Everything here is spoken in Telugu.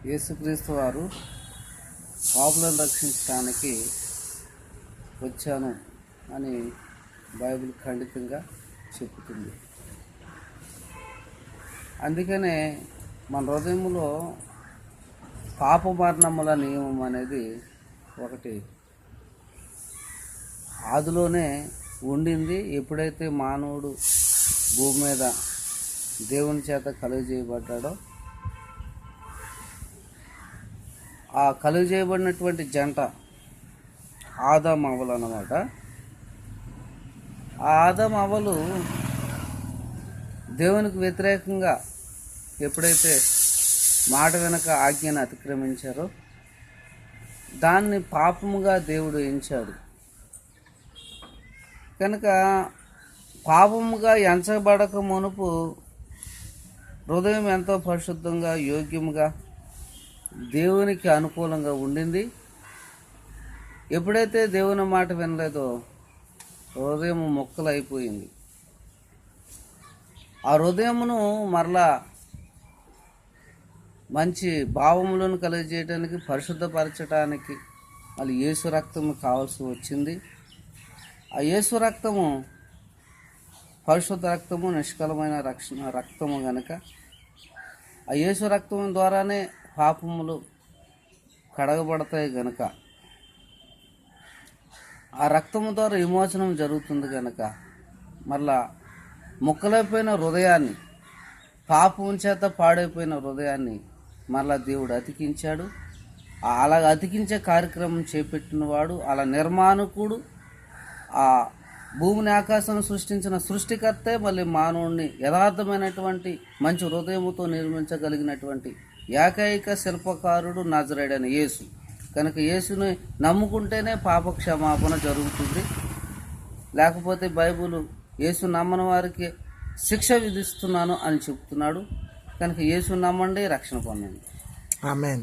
యేసుక్రీస్తు వారు పాపులను రక్షించడానికి వచ్చాను అని బైబిల్ ఖండితంగా చెబుతుంది. అందుకనే మన హృదయంలో పాప మరణముల నియమం అనేది ఒకటి ఆదిలోనే ఉండింది. ఎప్పుడైతే మానవుడు భూమి మీద దేవుని చేత కలుగజేయబడ్డాడో, ఆ కలుగజేయబడినటువంటి జంట ఆదాము అవ్వలు అన్నమాట. ఆ ఆదాము అవ్వలు దేవునికి వ్యతిరేకంగా ఎప్పుడైతే మాట వెనక ఆజ్ఞను అతిక్రమించారో దాన్ని పాపముగా దేవుడు ఎంచాడు. కనుక పాపముగా ఎంచబడక మునుపు హృదయం ఎంతో పరిశుద్ధంగా యోగ్యముగా దేవునికి అనుకూలంగా ఉండింది. ఎప్పుడైతే దేవుని మాట వినలేదో హృదయం మొక్కలైపోయింది. ఆ హృదయమును మరలా మంచి భావములను కలిగజేయడానికి, పరిశుద్ధపరచడానికి మళ్ళీ యేసు రక్తము కావాల్సి వచ్చింది. ఆ యేసు రక్తము పరిశుద్ధ రక్తము, నిష్కలమైన రక్తము గనక ఆ యేసు రక్తము ద్వారానే పాపములు కడగబడతాయి గనక, ఆ రక్తము ద్వారా విమోచనం జరుగుతుంది గనక మళ్ళా ముక్కలైపోయిన హృదయాన్ని, పాపం చేత పాడైపోయిన హృదయాన్ని మళ్ళా దేవుడు అతికించాడు. అలా అతికించే కార్యక్రమం చేపట్టినవాడు, అలా నిర్మాణకుడు, ఆ భూమిని ఆకాశాన్ని సృష్టించిన సృష్టికర్తే మళ్ళీ మానవుడిని యథార్థమైనటువంటి మంచి హృదయముతో నిర్మించగలిగినటువంటి ఏకైక శిల్పకారుడు నజరేయుడైన యేసు. కనుక యేసుని నమ్ముకుంటేనే పాప క్షమాపణ జరుగుతుంది. లేకపోతే బైబిల్ యేసు నమ్మని వారికి శిక్ష విధిస్తున్నాను అని చెప్తున్నాడు. కనుక యేసు నమ్మండి, రక్షణ పొందండి. ఆమేన్.